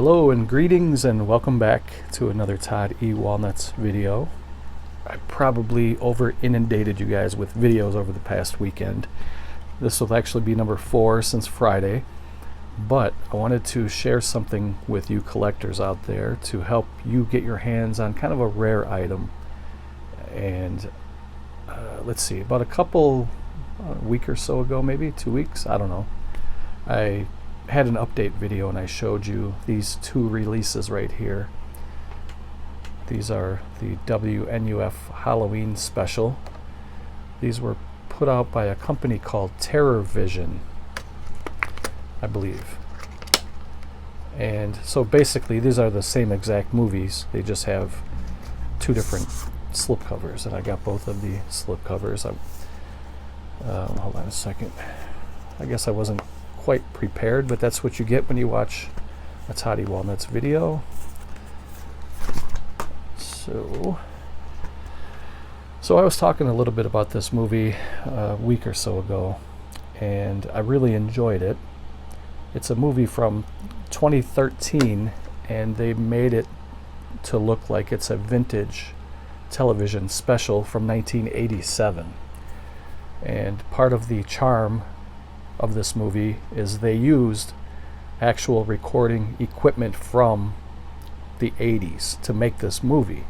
Hello and greetings and welcome back to another Todd E. Walnuts video. I probably over inundated you guys with videos over the past weekend. This will actually be number 4 since Friday, but I wanted to share something with you collectors out there to help you get your hands on kind of a rare item. And let's see, about a week or so ago, maybe 2 weeks, I don't know, I had an update video and I showed you these 2 releases right here. These are the WNUF Halloween special. These were put out by a company called Terror Vision, I believe. And so basically these are the same exact movies, they just have 2 different slipcovers, and I got both of the slipcovers. Hold on a second. I guess I wasn't quite prepared, but that's what you get when you watch a Todd E. Walnuts video. So I was talking a little bit about this movie a week or so ago, and I really enjoyed it. It's a movie from 2013, and they made it to look like it's a vintage television special from 1987. And part of the charm of this movie is they used actual recording equipment from the 80s to make this movie,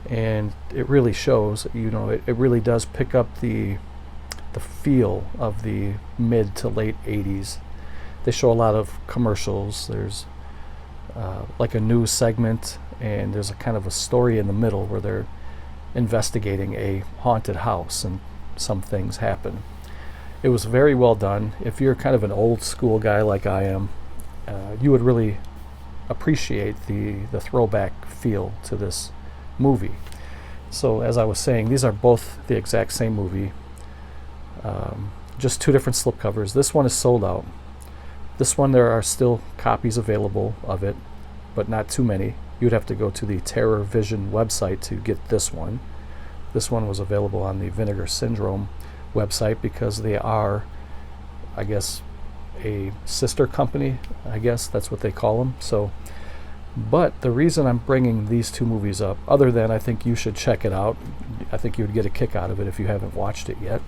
and it really shows. It really does pick up the feel of the mid to late 80s. They show a lot of commercials. There's like a news segment, and there's a kind of a story in the middle where they're investigating a haunted house and some things happen. It was very well done. If you're kind of an old school guy like I am, you would really appreciate the throwback feel to this movie. So as I was saying, these are both the exact same movie, just 2 different slipcovers. This one is sold out. This one, there are still copies available of it, but not too many. You'd have to go to the Terror Vision website to get this one. This one was available on the Vinegar Syndrome website because they are, I guess, a sister company. I guess that's what they call them. So, but the reason I'm bringing these 2 movies up, other than I think you should check it out, I think you would get a kick out of it if you haven't watched it yet.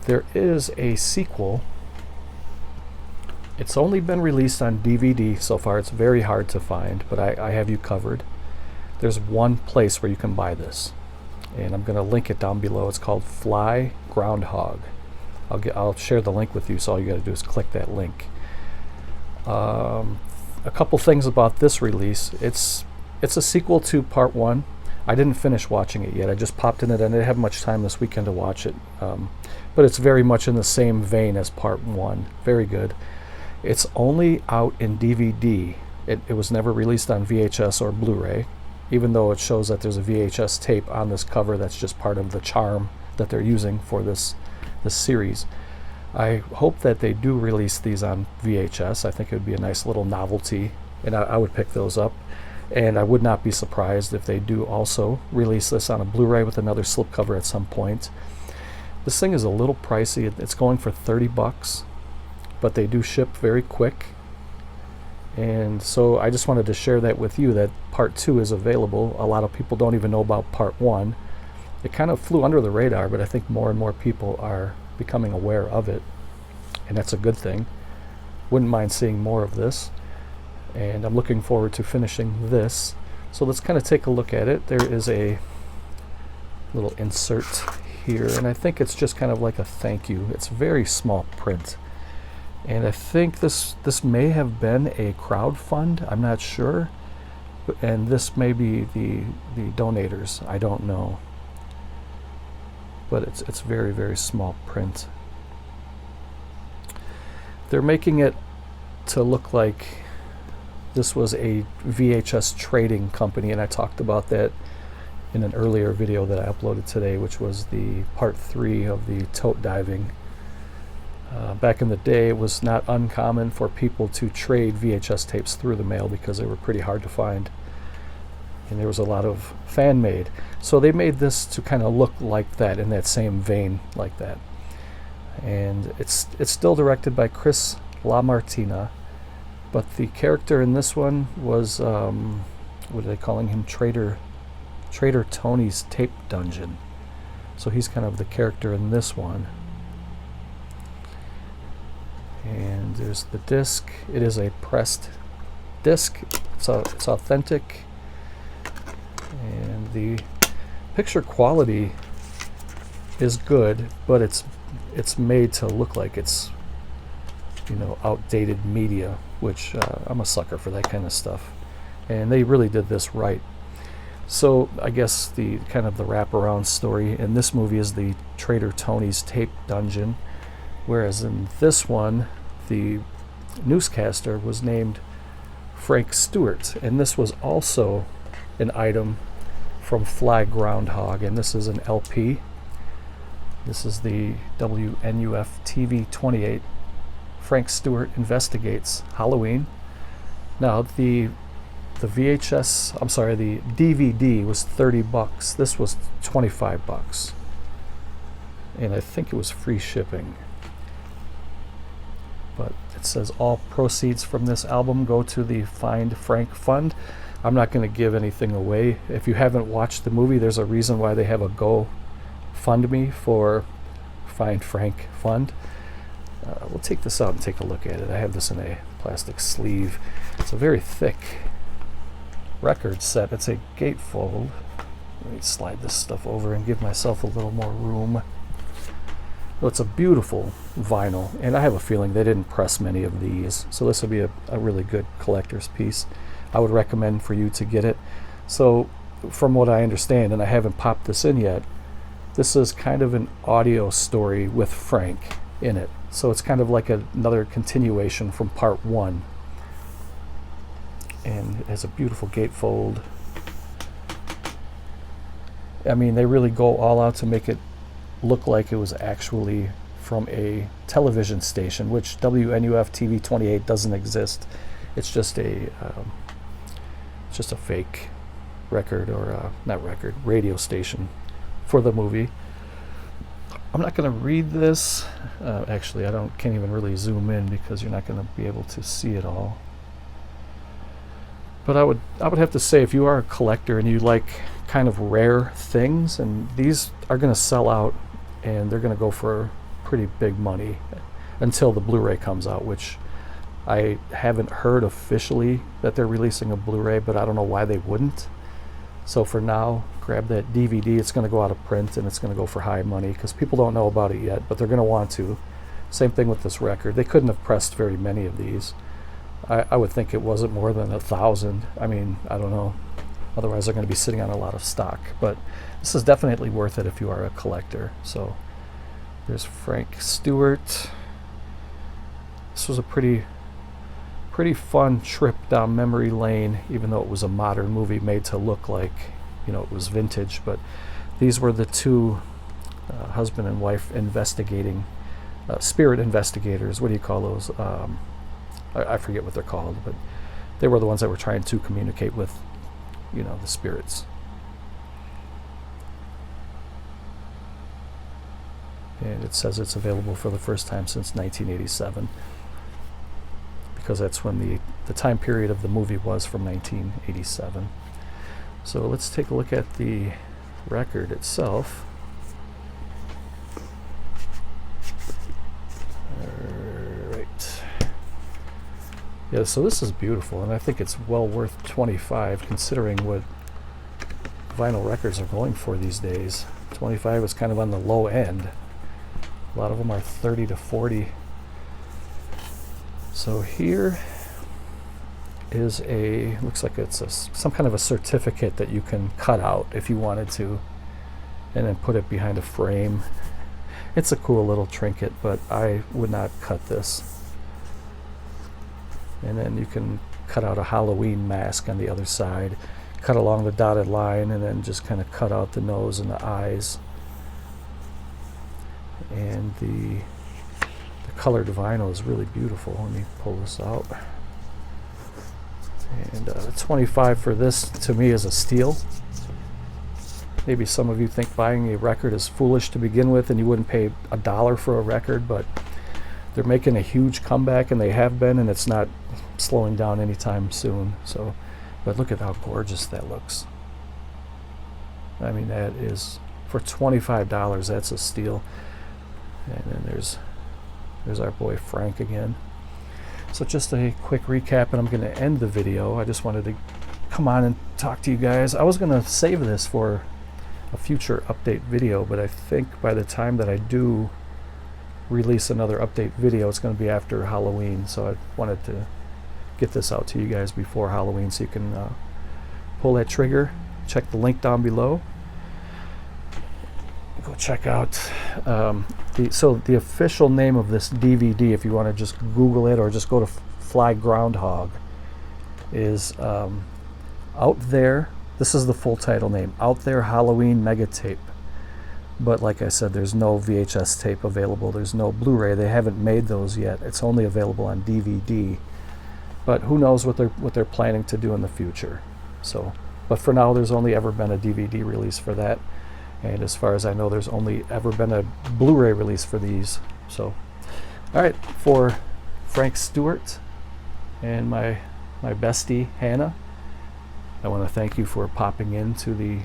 There is a sequel. It's only been released on DVD so far. It's very hard to find, but I have you covered. There's one place where you can buy this, and I'm going to link it down below. It's called Fly Groundhog. I'll share the link with you, so all you got to do is click that link. A couple things about this release. It's a sequel to Part 1. I didn't finish watching it yet. I just popped in it, and I didn't have much time this weekend to watch it. But it's very much in the same vein as Part 1. Very good. It's only out in DVD. It was never released on VHS or Blu-ray, even though it shows that there's a VHS tape on this cover. That's just part of the charm that they're using for this series. I hope that they do release these on VHS. I think it would be a nice little novelty, and I would pick those up. And I would not be surprised if they do also release this on a Blu-ray with another slipcover at some point. This thing is a little pricey. It's going for $30, but they do ship very quick. And so I just wanted to share that with you, that Part 2 is available. A lot of people don't even know about Part 1. It kind of flew under the radar, but I think more and more people are becoming aware of it, and that's a good thing. Wouldn't mind seeing more of this, and I'm looking forward to finishing this. So let's kind of take a look at it. There is a little insert here, and I think it's just kind of like a thank you. It's very small print. And I think this may have been a crowdfund. I'm not sure. And this may be the donators. I don't know. But it's very, very small print. They're making it to look like this was a VHS trading company, and I talked about that in an earlier video that I uploaded today, which was the Part 3 of the tote diving. Back in the day, it was not uncommon for people to trade VHS tapes through the mail because they were pretty hard to find, and there was a lot of fan made. So they made this to kind of look like that, in that same vein like that. And it's still directed by Chris LaMartina, But the character in this one was, what are they calling him? Trader Tony's Tape Dungeon. So he's kind of the character in this one. And there's the disc. It is a pressed disc. It's authentic. And the picture quality is good, but it's made to look like it's, outdated media, which I'm a sucker for that kind of stuff. And they really did this right. So I guess the kind of the wraparound story in this movie is the Trader Tony's Tape Dungeon, whereas in this one, the newscaster was named Frank Stewart, and this was also an item from Fly Groundhog, and this is an LP. This is the WNUF TV 28. Frank Stewart Investigates Halloween. Now the DVD was $30. This was $25, and I think it was free shipping. But it says all proceeds from this album go to the Find Frank Fund. I'm not going to give anything away. If you haven't watched the movie, there's a reason why they have a GoFundMe for Find Frank Fund. We'll take this out and take a look at it. I have this in a plastic sleeve. It's a very thick record set. It's a gatefold. Let me slide this stuff over and give myself a little more room. Well, it's a beautiful vinyl, and I have a feeling they didn't press many of these, so this will be a really good collector's piece. I would recommend for you to get it. So from what I understand, and I haven't popped this in yet, this is kind of an audio story with Frank in it. So it's kind of like another continuation from part 1. And it has a beautiful gatefold. I mean, they really go all out to make it look like it was actually from a television station, which WNUF TV 28 doesn't exist. It's just a fake record, or radio station for the movie. I'm not going to read this. Actually, can't even really zoom in because you're not going to be able to see it all. But I would have to say, if you are a collector and you like kind of rare things, and these are going to sell out, and they're going to go for pretty big money until the Blu-ray comes out, which I haven't heard officially that they're releasing a Blu-ray, but I don't know why they wouldn't. So for now, grab that DVD. It's going to go out of print, and it's going to go for high money because people don't know about it yet, but they're going to want to. Same thing with this record. They couldn't have pressed very many of these. I would think it wasn't more than 1,000. I mean, I don't know. Otherwise, they're going to be sitting on a lot of stock. But this is definitely worth it if you are a collector. So there's Frank Stewart. This was a pretty fun trip down memory lane, even though it was a modern movie made to look like, it was vintage. But these were the two husband and wife spirit investigators. What do you call those? I forget what they're called, but they were the ones that were trying to communicate with, the spirits. And it says it's available for the first time since 1987, because that's when the time period of the movie was, from 1987. So let's take a look at the record itself. Yeah, so this is beautiful, and I think it's well worth $25 considering what vinyl records are going for these days. $25 is kind of on the low end. A lot of them are $30 to $40. So here is looks like it's some kind of a certificate that you can cut out if you wanted to, and then put it behind a frame. It's a cool little trinket, but I would not cut this. And then you can cut out a Halloween mask on the other side, cut along the dotted line, and then just kind of cut out the nose and the eyes. And the colored vinyl is really beautiful. Let me pull this out. And $25 for this, to me, is a steal. Maybe some of you think buying a record is foolish to begin with, and you wouldn't pay $1 for a record, but they're making a huge comeback, and they have been, and it's not slowing down anytime soon. So, but look at how gorgeous that looks. I mean, that is, for $25, that's a steal. And then there's our boy Frank again. So just a quick recap, and I'm going to end the video. I just wanted to come on and talk to you guys. I was going to save this for a future update video, but I think by the time that I do release another update video, it's going to be after Halloween. So I wanted to get this out to you guys before Halloween, so you can pull that trigger. Check the link down below. Go check out the official name of this DVD, if you want to just Google it or just go to Fly Groundhog, is Out There. This is the full title name, Out There Halloween Mega Tape. But like I said, there's no VHS tape available. There's no Blu-ray. They haven't made those yet. It's only available on DVD. But who knows what they're planning to do in the future. So, but for now, there's only ever been a DVD release for that. And as far as I know, there's only ever been a Blu-ray release for these. So, all right, for Frank Stewart and my bestie Hannah, I want to thank you for popping into the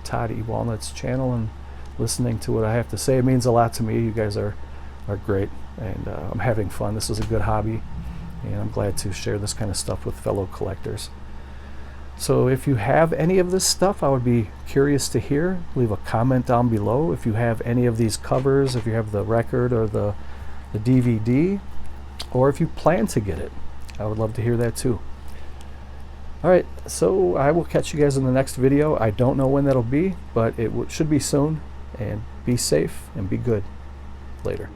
Todd E. Walnuts channel and listening to what I have to say. It means a lot to me. You guys are great, and I'm having fun. This is a good hobby, and I'm glad to share this kind of stuff with fellow collectors. So if you have any of this stuff, I would be curious to hear. Leave a comment down below if you have any of these covers, if you have the record or the DVD, or if you plan to get it. I would love to hear that too. All right, so I will catch you guys in the next video. I don't know when that'll be, but it should be soon. And be safe and be good. Later.